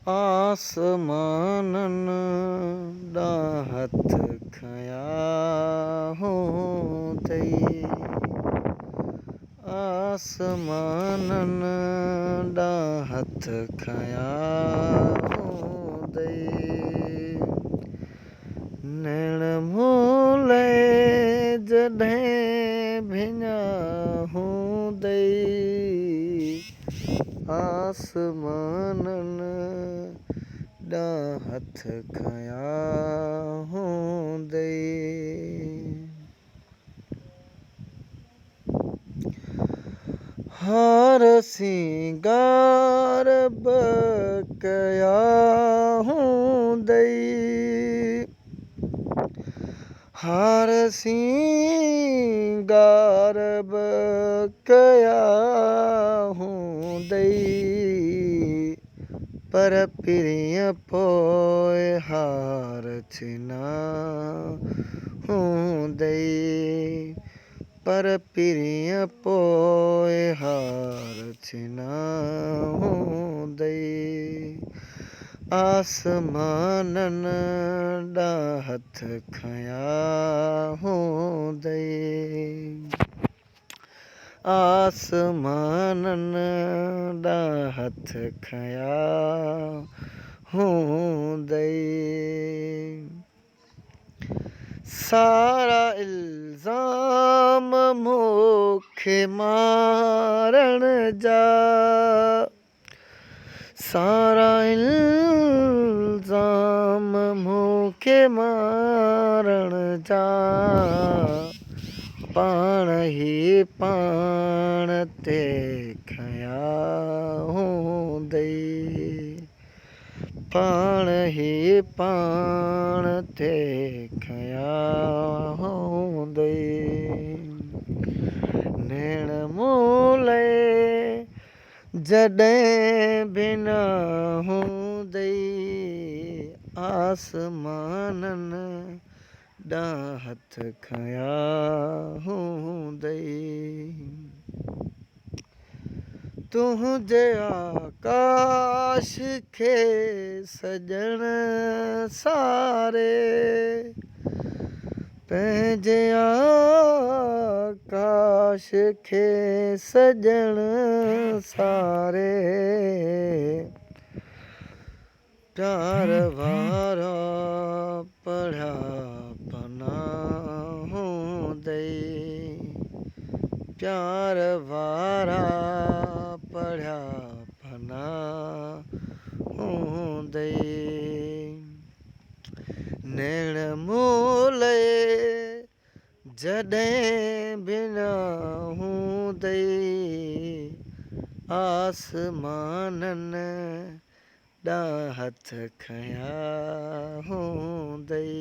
आसमानन ॾा हथ खयां हूंदई। आसमानन ॾा हथ खयां हूंदई। नैण मूले जॾहिं भिञा हूंदई। आसमानन ॾा हथ खयां हूंदई। हार सिंगार बि कया हूंदई। हार सिंगार बि कया हूंदई। पर पिरीअ पोइ हार छिना हूंदई। पर पिरीअ पोइ हार छिना हूंदई। आसमानन ॾा हथ खयां हूंदई। आसमानन ॾा हथ खयां हूंदई। सारा इल्ज़ाम मूंखे मारण जा। सारा इल्ज़ाम मूंखे मारण जा। पाण ई पाण ते खयां हूंदई। पाण ई पाण ते खयां हूंदई। नैण मूले जॾहिं भिञा हूंदई। आसमानन ॾा हथ खयां हूंदई। तुंहिंजे आकाश खे सॼण सारे। पंहिंजे आकाश खे सॼण सारे। प्यार वारा पढ़िया पना हूंदई। प्यार वारा पढ़िया पना हूंदई। नैण मूले जॾहिं भिञा हूंदई। आसमानन ॾा हथ खयां हूंदई।